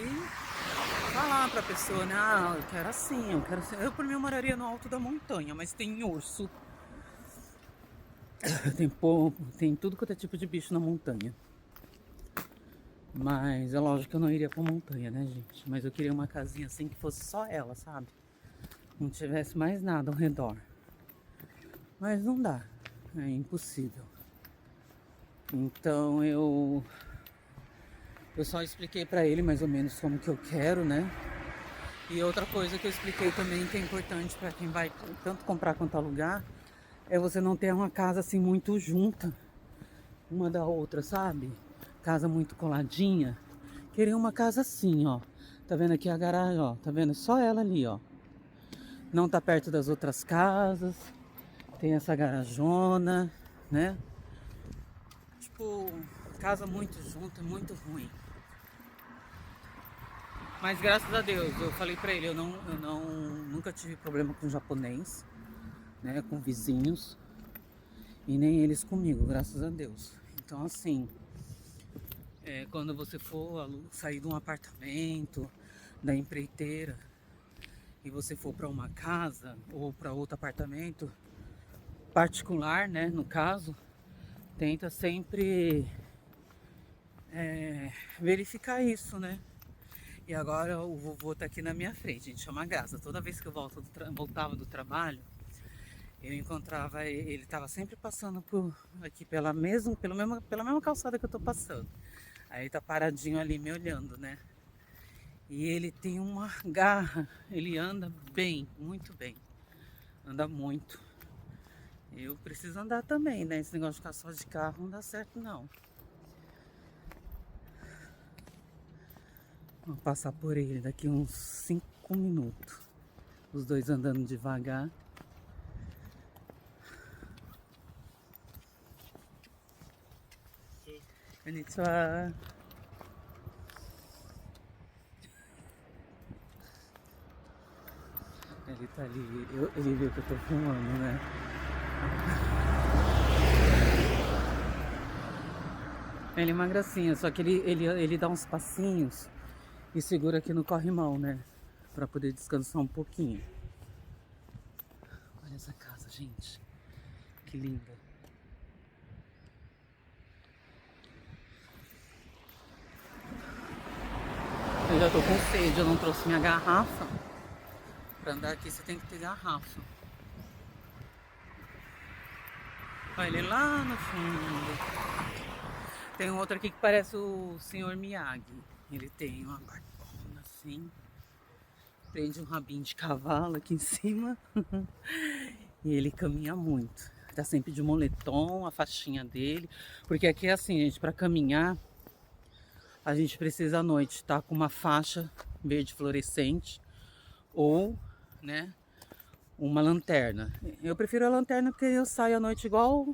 falar pra pessoa, né? Ah, eu quero assim, eu quero assim. Eu por mim eu moraria no alto da montanha, mas tem urso, tem pombo, tem tudo quanto é tipo de bicho na montanha. Mas é lógico que eu não iria pra montanha, né, gente? Mas eu queria uma casinha assim que fosse só ela, sabe? Não tivesse mais nada ao redor. Mas não dá, é impossível. Então eu só expliquei pra ele mais ou menos como que eu quero, né? E outra coisa que eu expliquei também que é importante pra quem vai tanto comprar quanto alugar é você não ter uma casa assim muito junta uma da outra, sabe? Casa muito coladinha. Queria uma casa assim, ó. Tá vendo aqui a garagem, ó? Tá vendo? Só ela ali, ó. Não tá perto das outras casas. Tem essa garajona, né? Tipo, casa muito junto é muito ruim. Mas graças a Deus, eu falei pra ele, nunca tive problema com japonês, né? Com vizinhos. E nem eles comigo, graças a Deus. Então assim, quando você for sair de um apartamento, da empreiteira, e você for para uma casa ou para outro apartamento particular, né, no caso, tenta sempre verificar isso, né? E agora o vovô tá aqui na minha frente, a gente chama Graça. Toda vez que eu voltava do trabalho, eu encontrava ele, tava sempre passando por aqui pela mesma calçada que eu tô passando. Aí ele tá paradinho ali me olhando, né? E ele tem uma garra, ele anda bem, muito bem. Anda muito. Eu preciso andar também, né? Esse negócio de ficar só de carro não dá certo, não. Vou passar por ele daqui uns 5 minutos. Os dois andando devagar. Konnichiwa. Ele tá ali, ele viu que eu tô filmando, né? Ele é uma gracinha, só que ele dá uns passinhos e segura aqui no corrimão, né? Pra poder descansar um pouquinho. Olha essa casa, gente. Que linda. Eu já tô com sede, eu não trouxe minha garrafa. Pra andar aqui você tem que ter garrafa. Olha ele lá no fundo. Tem um outro aqui que parece o Sr. Miyagi. Ele tem uma barbona assim. Prende um rabinho de cavalo aqui em cima. E ele caminha muito. Tá sempre de moletom, a faixinha dele. Porque aqui é assim, gente, pra caminhar, a gente precisa à noite estar com uma faixa verde fluorescente ou, né, uma lanterna. Eu prefiro a lanterna porque eu saio à noite igual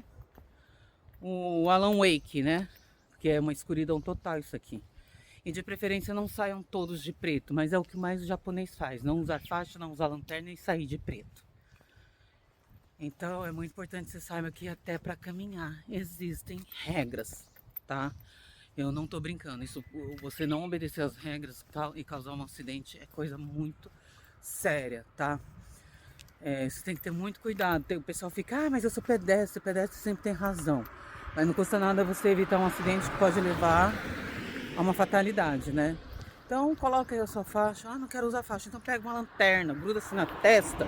o Alan Wake, né? Porque é uma escuridão total isso aqui. E de preferência não saiam todos de preto, mas é o que mais o japonês faz. Não usar faixa, não usar lanterna e sair de preto. Então é muito importante que você saiba que até para caminhar existem regras, tá? Eu não tô brincando. Isso, você não obedecer as regras e causar um acidente é coisa muito séria, tá? Você tem que ter muito cuidado. O pessoal fica, mas eu sou pedestre, o pedestre sempre tem razão. Mas não custa nada você evitar um acidente que pode levar a uma fatalidade, né? Então coloca aí a sua faixa. Não quero usar faixa, então pega uma lanterna, gruda assim na testa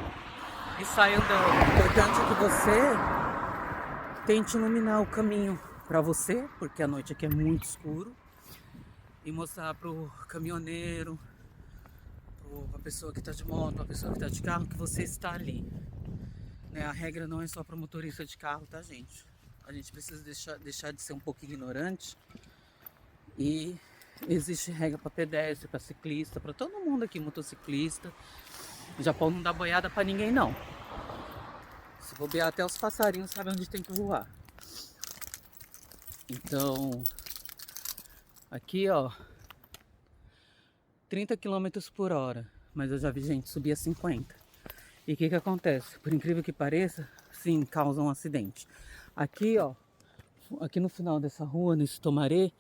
e sai andando. O importante é que você tente iluminar o caminho para você, porque a noite aqui é muito escuro, e mostrar pro caminhoneiro, pra pessoa que tá de moto, pra pessoa que tá de carro, que você está ali, né? A regra não é só para motorista de carro, tá, gente? A gente precisa deixar de ser um pouco ignorante, e existe regra para pedestre, para ciclista, para todo mundo aqui, motociclista. O Japão não dá boiada para ninguém, não. Se bobear, até os passarinhos sabem onde tem que voar. Então, aqui, ó, 30 km por hora, mas eu já vi gente subir a 50. E o que acontece? Por incrível que pareça, sim, causa um acidente. Aqui, ó, aqui no final dessa rua, nesse Tomaré,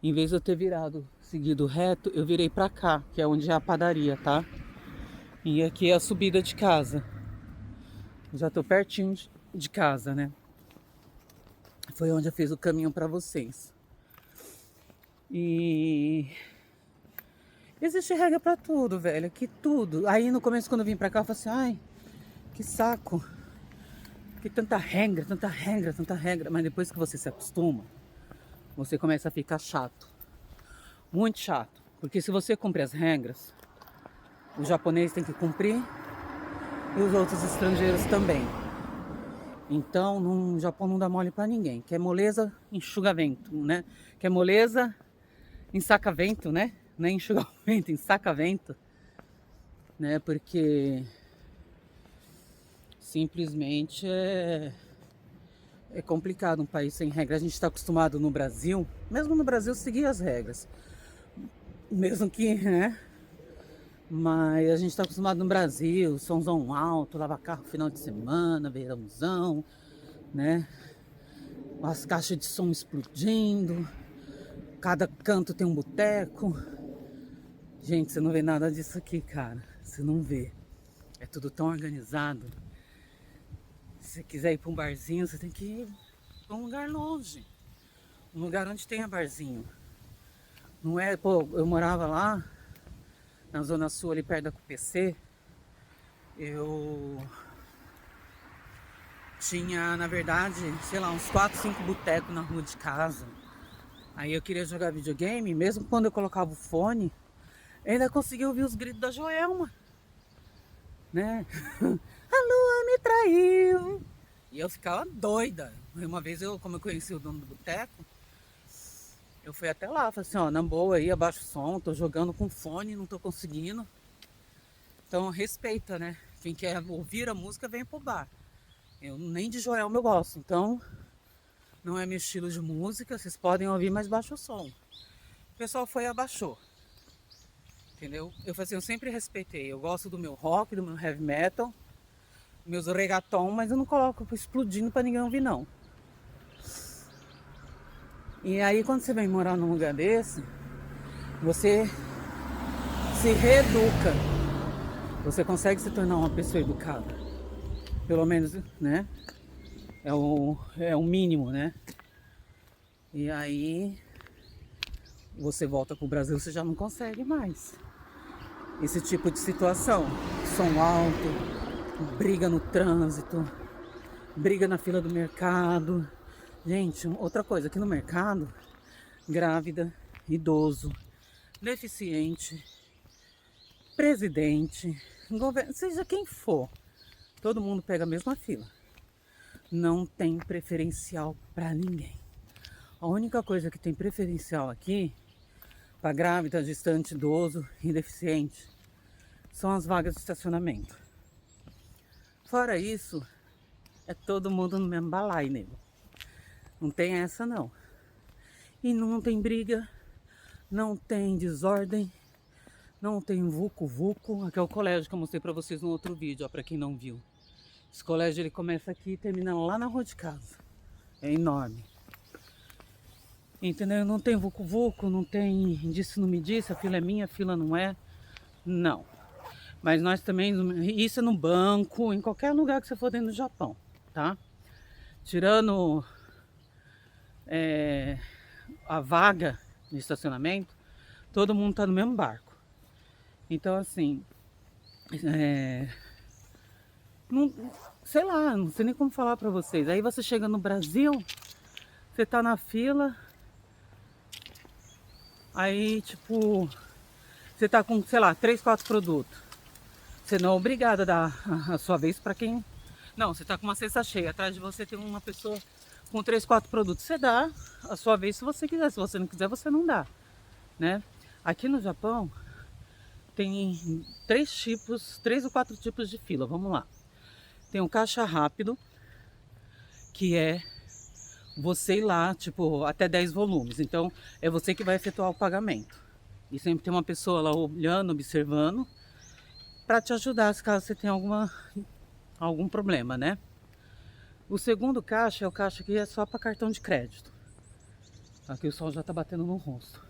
em vez de eu ter virado seguido reto, eu virei pra cá, que é onde é a padaria, tá? E aqui é a subida de casa. Já tô pertinho de casa, né? Foi onde eu fiz o caminho pra vocês. E existe regra pra tudo, velho. Aqui tudo. Aí no começo, quando eu vim pra cá, eu falei assim, ai, que saco. Que tanta regra, tanta regra, tanta regra. Mas depois que você se acostuma, você começa a ficar chato. Muito chato. Porque se você cumpre as regras, o japonês tem que cumprir e os outros estrangeiros também. Então, no Japão não dá mole pra ninguém. Quer moleza, enxuga vento, né? Quer moleza, ensaca vento, né? Não é enxuga vento, ensaca vento. Né? Porque simplesmente é complicado um país sem regras. A gente está acostumado no Brasil, mesmo no Brasil, seguir as regras. Mesmo que, né? Mas a gente está acostumado no Brasil, somzão alto, lava carro final de semana, verãozão, né? As caixas de som explodindo, cada canto tem um boteco. Gente, você não vê nada disso aqui, cara. Você não vê. É tudo tão organizado. Se você quiser ir para um barzinho, você tem que ir para um lugar longe. Um lugar onde tenha barzinho. Não é, pô, eu morava lá na Zona Sul, ali perto da CUPC. Eu tinha, na verdade, sei lá, uns 4, 5 botecos na rua de casa. Aí eu queria jogar videogame, mesmo quando eu colocava o fone, eu ainda conseguia ouvir os gritos da Joelma, né? A lua me traiu. E eu ficava doida. Uma vez, como eu conheci o dono do boteco, eu fui até lá, falei assim, ó, na boa aí, abaixa o som, tô jogando com fone, não tô conseguindo. Então respeita, né? Quem quer ouvir a música, vem pro bar. Eu nem de Joelma eu gosto, então não é meu estilo de música, vocês podem ouvir, mas baixa o som. O pessoal foi e abaixou. Entendeu? Eu falei assim, eu sempre respeitei. Eu gosto do meu rock, do meu heavy metal, meus reggaeton, mas eu não coloco explodindo pra ninguém ouvir, não. E aí, quando você vem morar num lugar desse, você se reeduca. Você consegue se tornar uma pessoa educada. Pelo menos, né? É o mínimo, né? E aí você volta pro Brasil, você já não consegue mais. Esse tipo de situação. Som alto, briga no trânsito, briga na fila do mercado. Gente, outra coisa, aqui no mercado, grávida, idoso, deficiente, presidente, seja quem for, todo mundo pega a mesma fila. Não tem preferencial para ninguém. A única coisa que tem preferencial aqui, para grávida, gestante, idoso e deficiente, são as vagas de estacionamento. Fora isso, é todo mundo no mesmo balaio, nego. Não tem essa, não. E não tem briga, não tem desordem, não tem vucu-vucu. Aqui é o colégio que eu mostrei pra vocês no outro vídeo, ó, pra quem não viu. Esse colégio, ele começa aqui e termina lá na rua de casa. É enorme. Entendeu? Não tem vucu-vucu, não tem disse não me disse, a fila é minha, a fila não é. Não. Mas nós também, isso é no banco, em qualquer lugar que você for dentro do Japão, tá? Tirando a vaga de estacionamento, todo mundo tá no mesmo barco. Então, assim, não, sei lá, não sei nem como falar pra vocês. Aí você chega no Brasil, você tá na fila, aí, tipo, você tá com, sei lá, 3, 4 produtos. Você não é obrigado a dar a sua vez pra quem... Não, você tá com uma cesta cheia, atrás de você tem uma pessoa com 3, 4 produtos. Você dá a sua vez se você quiser, se você não quiser, você não dá, né? Aqui no Japão tem 3 ou 4 tipos de fila, vamos lá. Tem um caixa rápido, que é você ir lá, tipo, até 10 volumes. Então, é você que vai efetuar o pagamento. E sempre tem uma pessoa lá olhando, observando, para te ajudar se caso você tenha algum problema, né? O segundo caixa é o caixa que é só para cartão de crédito. Aqui o sol já tá batendo no rosto.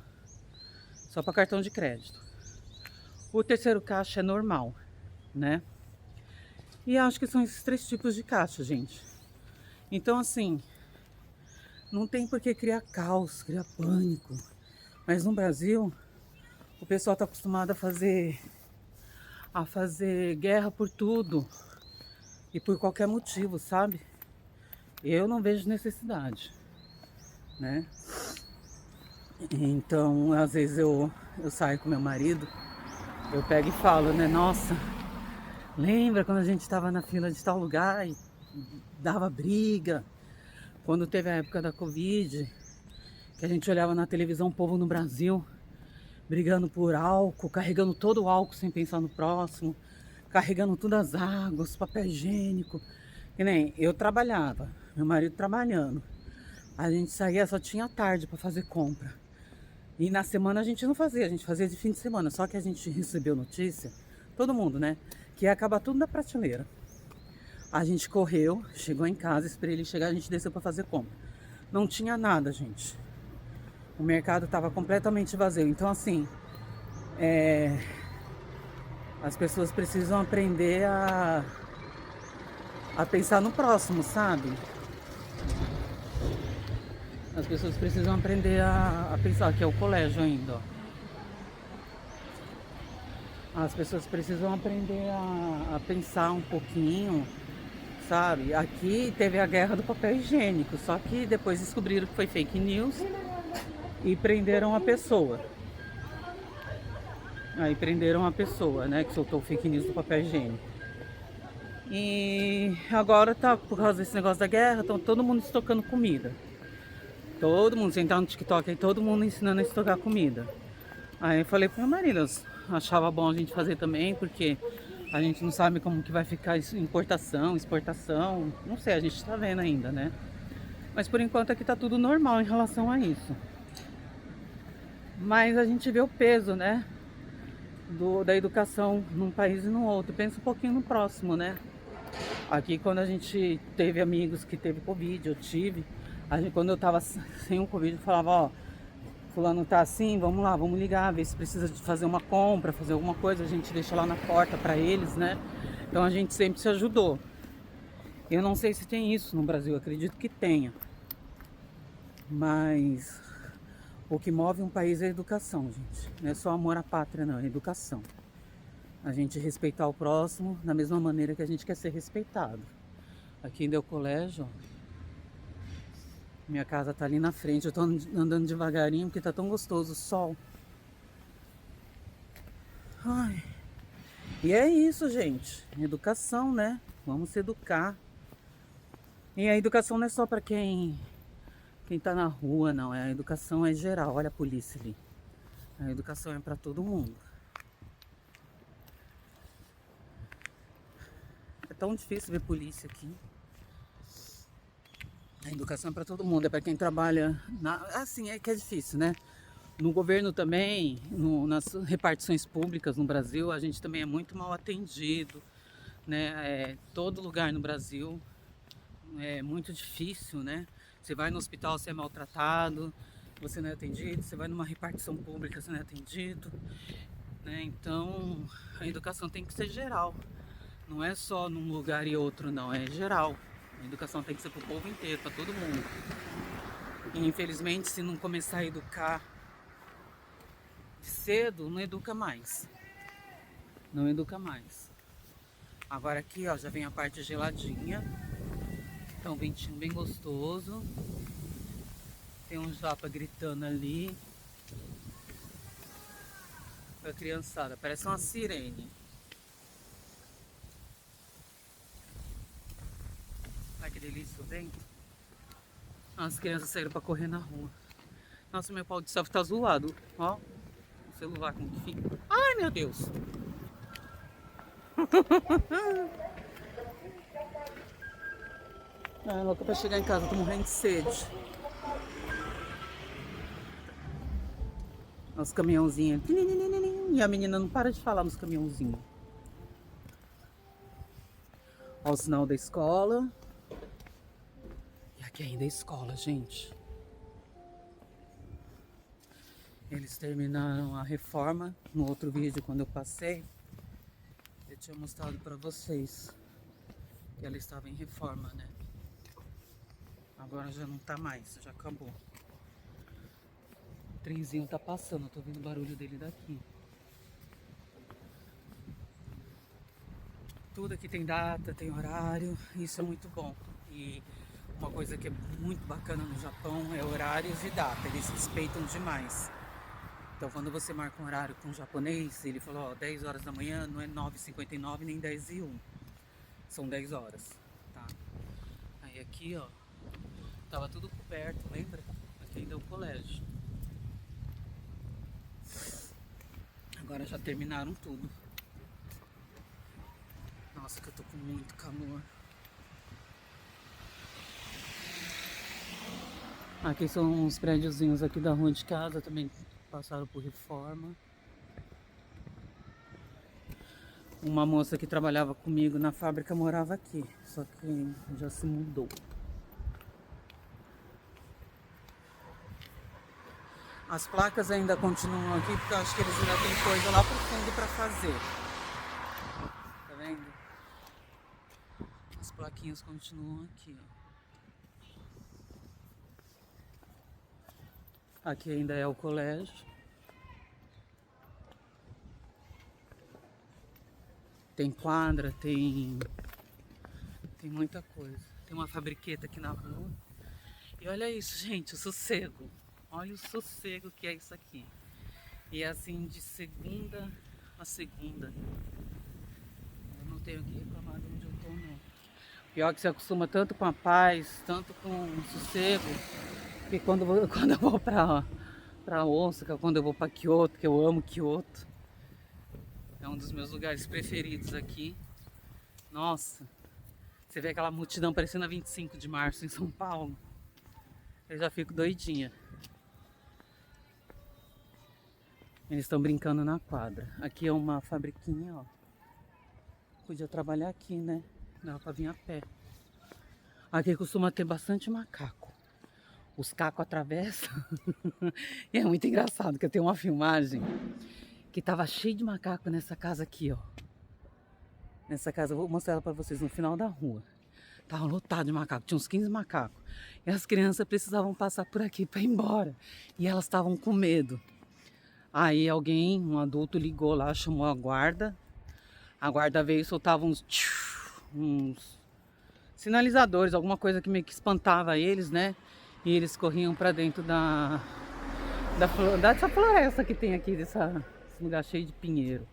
Só para cartão de crédito. O terceiro caixa é normal, né? E acho que são esses 3 tipos de caixa, gente. Então, assim, não tem por que criar caos, criar pânico. Mas no Brasil, o pessoal tá acostumado a fazer guerra por tudo e por qualquer motivo, sabe? Eu não vejo necessidade, né? Então, às vezes eu saio com meu marido, eu pego e falo, né? Nossa, lembra quando a gente estava na fila de tal lugar e dava briga? Quando teve a época da Covid, que a gente olhava na televisão o povo no Brasil brigando por álcool, carregando todo o álcool sem pensar no próximo, carregando todas as águas, papel higiênico. Que nem eu trabalhava, meu marido trabalhando. A gente saía, só tinha tarde para fazer compra. E na semana a gente não fazia, a gente fazia de fim de semana. Só que a gente recebeu notícia, todo mundo, né? Que ia acabar tudo na prateleira. A gente correu, chegou em casa, esperei ele chegar, a gente desceu para fazer compra. Não tinha nada, gente. O mercado estava completamente vazio. Então, assim, as pessoas precisam aprender a pensar no próximo, sabe? As pessoas precisam aprender a pensar, que é o colégio ainda, ó. As pessoas precisam aprender a pensar um pouquinho, sabe? Aqui teve a guerra do papel higiênico, só que depois descobriram que foi fake news e prenderam a pessoa. Aí prenderam a pessoa, né, que soltou o fake news do papel higiênico. E agora tá, por causa desse negócio da guerra, estão todo mundo estocando comida. Todo mundo, sem entrar no TikTok aí, todo mundo ensinando a estocar comida. Aí eu falei pro meu marido, eu achava bom a gente fazer também, porque a gente não sabe como que vai ficar importação, exportação, não sei, a gente tá vendo ainda, né? Mas por enquanto aqui tá tudo normal em relação a isso. Mas a gente vê o peso, né, da educação num país e no outro. Pensa um pouquinho no próximo, né? Aqui quando a gente teve amigos que teve Covid, eu tive, quando eu tava sem o Covid, eu falava, ó, fulano tá assim, vamos lá, vamos ligar, ver se precisa de fazer uma compra, fazer alguma coisa, a gente deixa lá na porta pra eles, né? Então a gente sempre se ajudou. Eu não sei se tem isso no Brasil, acredito que tenha. Mas o que move um país é a educação, gente. Não é só amor à pátria, não, é educação. A gente respeitar o próximo da mesma maneira que a gente quer ser respeitado. Aqui ainda é o colégio, ó. Minha casa tá ali na frente, eu tô andando devagarinho porque tá tão gostoso o sol. Ai. E é isso, gente. Educação, né? Vamos se educar. E a educação não é só para quem tá na rua, não. A educação é geral. Olha a polícia ali. A educação é para todo mundo. É tão difícil ver polícia aqui. A educação é para todo mundo. É para quem trabalha assim, é que é difícil, né? No governo também, nas repartições públicas no Brasil, a gente também é muito mal atendido, né? Todo lugar no Brasil é muito difícil, né? Você vai no hospital, você é maltratado, você não é atendido. Você vai numa repartição pública, você não é atendido, né? Então, a educação tem que ser geral. Não é só num lugar e outro, não. É geral. A educação tem que ser para o povo inteiro, para todo mundo. E, infelizmente, se não começar a educar cedo, não educa mais. Não educa mais. Agora aqui, ó, já vem a parte geladinha. Então, um ventinho bem gostoso. Tem um japa gritando ali. A criançada, parece uma sirene. Ai, que delícia o vento. As crianças saíram pra correr na rua. Nossa, meu pau de selfie tá zoado. Ó, o celular como que fica. Ai, meu Deus. Ai, louca pra chegar em casa, tô morrendo de sede. Os caminhãozinhos. E a menina não para de falar nos caminhãozinhos. Ó, o sinal da escola. E aqui ainda é escola, gente. Eles terminaram a reforma. No outro vídeo, quando eu passei, eu tinha mostrado pra vocês que ela estava em reforma, né? Agora já não tá mais, já acabou. O trenzinho tá passando, eu tô ouvindo o barulho dele daqui. Tudo aqui tem data, tem horário, isso é muito bom. E uma coisa que é muito bacana no Japão é horários e data, eles respeitam demais. Então quando você marca um horário com um japonês, ele falou, ó, 10 horas da manhã, não é 9h59 nem 10h01. São 10 horas, tá? Aí aqui, ó, tava tudo coberto, lembra? Aqui ainda é o colégio. Agora já terminaram tudo. Nossa, que eu tô com muito calor. Aqui são uns prédiozinhos aqui da rua de casa, também passaram por reforma. Uma moça que trabalhava comigo na fábrica morava aqui, só que já se mudou. As placas ainda continuam aqui porque eu acho que eles ainda têm coisa lá pro fundo pra fazer. Tá vendo? As plaquinhas continuam aqui, ó. Aqui ainda é o colégio. Tem quadra, tem muita coisa. Tem uma fabriqueta aqui na rua. E olha isso, gente, o sossego. Olha o sossego que é isso aqui. E é assim de segunda a segunda. Eu não tenho que reclamar de onde eu tô, não. Pior que se acostuma tanto com a paz, tanto com o sossego, que quando eu vou pra Osaka, quando eu vou pra Kyoto, que eu amo Kyoto, é um dos meus lugares preferidos aqui. Nossa, você vê aquela multidão parecendo a 25 de março em São Paulo. Eu já fico doidinha. Eles estão brincando na quadra. Aqui é uma fabriquinha, ó. Podia trabalhar aqui, né? Dava pra vir a pé. Aqui costuma ter bastante macaco. Os cacos atravessam. E é muito engraçado que eu tenho uma filmagem que tava cheio de macaco nessa casa aqui, ó. Nessa casa, eu vou mostrar ela pra vocês no final da rua. Tava lotado de macaco, tinha uns 15 macacos. E as crianças precisavam passar por aqui para ir embora. E elas estavam com medo. Aí alguém, um adulto, ligou lá, chamou a guarda. A guarda veio e soltava uns sinalizadores, alguma coisa que meio que espantava eles, né? E eles corriam para dentro dessa floresta que tem aqui, desse lugar cheio de pinheiro.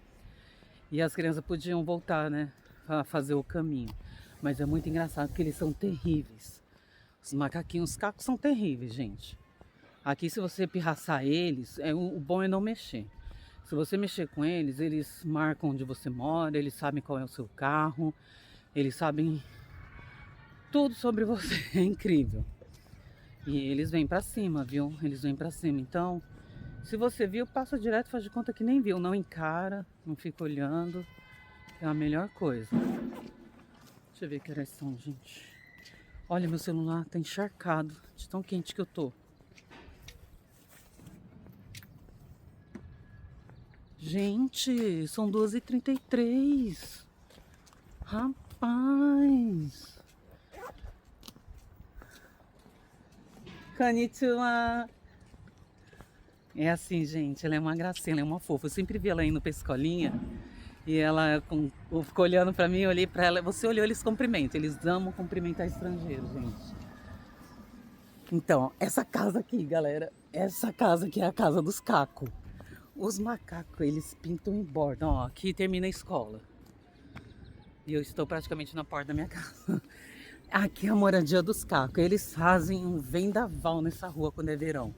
E as crianças podiam voltar, né? A fazer o caminho. Mas é muito engraçado porque eles são terríveis. Os macaquinhos, os cacos são terríveis, gente. Aqui, se você pirraçar eles, o bom é não mexer. Se você mexer com eles, eles marcam onde você mora, eles sabem qual é o seu carro, eles sabem tudo sobre você. É incrível. E eles vêm pra cima, viu? Eles vêm pra cima. Então, se você viu, passa direto, faz de conta que nem viu. Não encara, não fica olhando. É a melhor coisa. Deixa eu ver que horas são, gente. Olha, meu celular tá encharcado de tão quente que eu tô. Gente, são 2h33. Rapaz. Konnichiwa. É assim, gente, ela é uma gracinha, ela é uma fofa. Eu sempre vi ela indo pra escolinha e ela ficou olhando pra mim, eu olhei pra ela. Você olhou, eles cumprimentam. Eles amam cumprimentar estrangeiros, gente. Então, essa casa aqui, galera, essa casa aqui é a casa dos cacos. Os macacos, eles pintam e bordam. Ó, aqui termina a escola. E eu estou praticamente na porta da minha casa. Aqui é a moradia dos cacos. Eles fazem um vendaval nessa rua quando é verão.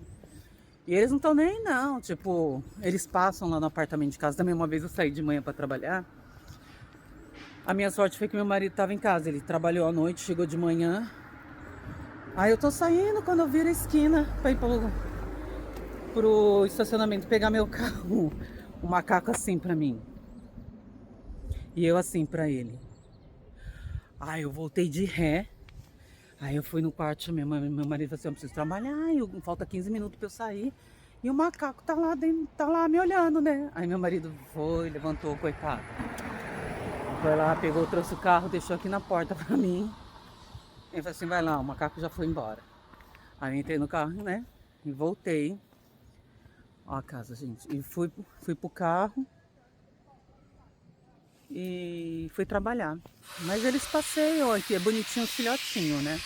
E eles não estão nem aí, não. Tipo, eles passam lá no apartamento de casa. Também uma vez eu saí de manhã para trabalhar. A minha sorte foi que meu marido estava em casa. Ele trabalhou à noite, chegou de manhã. Aí eu tô saindo quando eu viro a esquina para ir pro estacionamento pegar meu carro. O macaco assim pra mim. E eu assim pra ele. Aí eu voltei de ré. Aí eu fui no quarto, meu marido falou assim, eu preciso trabalhar, falta 15 minutos pra eu sair. E o macaco tá lá dentro, tá lá me olhando, né? Aí meu marido foi, levantou, coitado. Foi lá, pegou, trouxe o carro, deixou aqui na porta pra mim. Ele falou assim, vai lá, o macaco já foi embora. Aí eu entrei no carro, né? E voltei. Ó a casa, gente. E fui pro carro. E fui trabalhar. Mas eles passeiam aqui, é bonitinho os filhotinhos, né?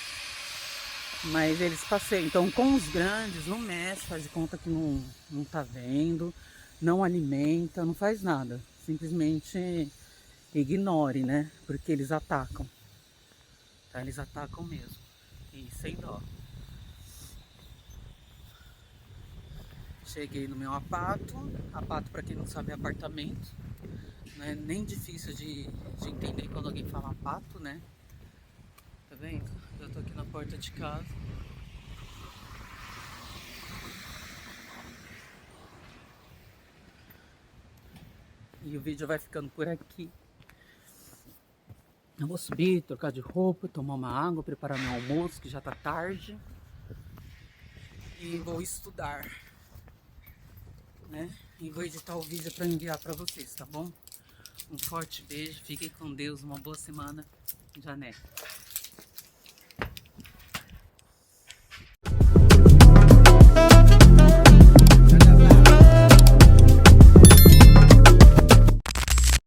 Mas eles passeiam. Então, com os grandes, não mexe, faz de conta que não tá vendo, não alimenta, não faz nada. Simplesmente ignore, né? Porque eles atacam. Tá? Eles atacam mesmo. E sem dó. Cheguei no meu apato. Apato, pra quem não sabe, é apartamento. Não é nem difícil de entender quando alguém fala apato, né? Tá vendo? Eu tô aqui na porta de casa. E o vídeo vai ficando por aqui. Eu vou subir, trocar de roupa, tomar uma água, preparar meu almoço, que já tá tarde. E vou estudar, né? E vou editar o vídeo para enviar para vocês, tá bom? Um forte beijo, fiquem com Deus, uma boa semana. Jané.